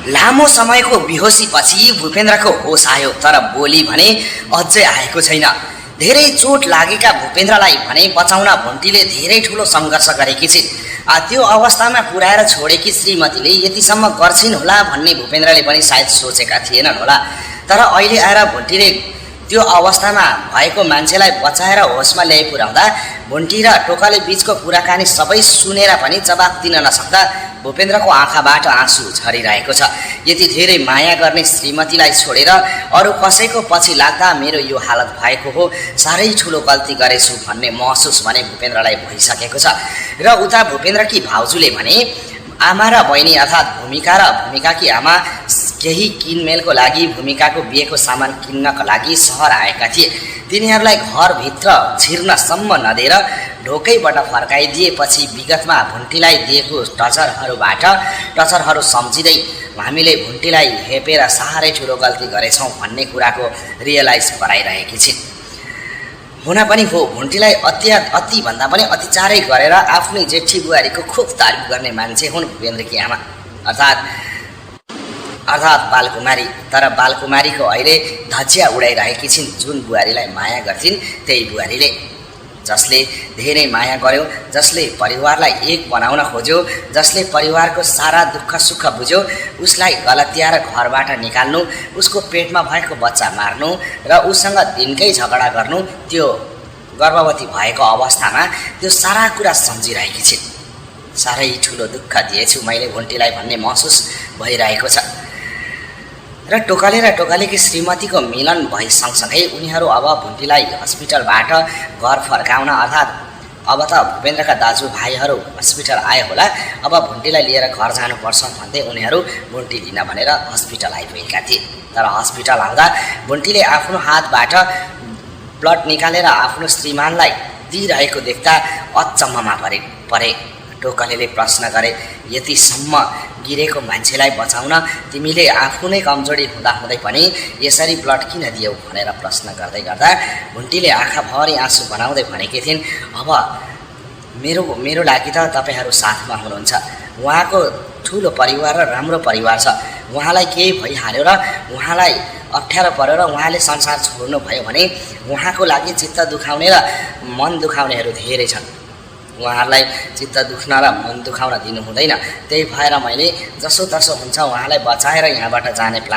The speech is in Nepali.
लामो समयको बेहोसीपछि भूपेन्द्रको होस आयो, तर बोली भने अझै आएको छैन। धेरै चोट लागेका भूपेन्द्रलाई भने बचाउन भुन्टीले धेरै ठुलो सङ्घर्ष गरेकी छिन्। त्यो अवस्थामा पुर्याएर छोडेकी श्रीमतीले यतिसम्म गर्छिन् होला भन्ने भूपेन्द्रले पनि सायद सोचेका थिएनन् होला। तर अहिले आएर भुन्टीले त्यो अवस्थामा भएको मान्छेलाई बचाएर होसमा ल्याइ पुर्याउँदा भुन्टी र टोकाले बीचको कुराकानी सबै सुनेर पनि जवाफ दिन नसक्दा भूपेन्द्रको आँखाबाट आँसु झरिरहेको छ। यति धेरै माया गर्ने श्रीमतीलाई छोडेर अरू कसैको पछि लाग्दा मेरो यो हालत भएको हो। साह्रै ठुलो गल्ती गरेछु भन्ने महसुस भने भूपेन्द्रलाई भइसकेको छ। र उता भूपेन्द्रकी भाउजूले भने आमा र बहिनी अर्थात् भूमिका र भूमिकाकी आमा केही किनमेलको लागि भूमिकाको बिहेको सामान किन्नको लागि सहर आएका थिए। तिनीहरूलाई घरभित्र छिर्नसम्म नदिएर ढोकैबाट फर्काइदिएपछि विगतमा भुन्टीलाई दिएको टचरहरू सम्झिँदै हामीले भुन्टीलाई हेपेर साह्रै ठुलो गल्ती गरेछौँ भन्ने कुराको रियलाइज गराइरहेकी छिन्। हुन पनि हो, भुन्टीलाई अतिभन्दा पनि अत्याचारै गरेर आफ्नै जेठी बुहारीको खुब तारिफ गर्ने मान्छे हुन् भूपेन्द्रकी आमा अर्थात् बालकुमारी। तर बालकुमारीको अहिले धज्जिया उडाइरहेकी छिन् जुन बुहारीलाई माया गर्थिन् त्यही बुहारीले। जसले धेरै माया गर्यो, जसले परिवारलाई एक बनाउन खोज्यो, जसले परिवारको सारा दुःख सुख बुझ्यो, उसलाई गलत्याएर घरबाट निकाल्नु, उसको पेटमा भएको बच्चा मार्नु र उसँग दिनकै झगडा गर्नु, त्यो गर्भवती भएको अवस्थामा त्यो सारा कुरा सम्झिरहेकी छिन्। साह्रै ठुलो दुःख दिएछु मैले भुन्टीलाई भन्ने महसुस भइरहेको छ। र टोकालेकी श्रीमतीको मिलन भई सँगसँगै उनीहरू अब भुन्टीलाई हस्पिटलबाट घर फर्काउन अर्थात् अब त भूपेन्द्रका दाजुभाइहरू हस्पिटल आए होला, अब भुन्टीलाई लिएर घर जानुपर्छ भन्दै उनीहरू भुन्टी लिन भनेर हस्पिटल आइपुगेका थिए। तर हस्पिटल आउँदा भुन्टीले आफ्नो हातबाट ब्लड निकालेर आफ्नो श्रीमानलाई दिइरहेको देख्दा अचम्ममा परे। टोकलेले प्रश्न गरे, यतिसम्म गिरेको मान्छेलाई बचाउन तिमीले आफू नै कमजोरी हुँदाहुँदै पनि यसरी ब्लड किन दियौ भनेर प्रश्न गर्दै गर्दा भुन्टीले आँखाभरि आँसु बनाउँदै भनेकी थिइन्, अब मेरो लागि त तपाईँहरू साथमा हुनुहुन्छ। उहाँको ठुलो परिवार र राम्रो परिवार छ। उहाँलाई केही भइहाल्यो र उहाँलाई अप्ठ्यारो पऱ्यो र उहाँले संसार छोड्नुभयो भने उहाँको लागि चित्त दुखाउने र मन दुखाउनेहरू धेरै छन्। उहाँहरूलाई चित्त दुख्न र मन दुखाउन दिनु हुँदैन। त्यही भएर मैले जसोतसो हुन्छ उहाँलाई बचाएर यहाँबाट जाने प्लान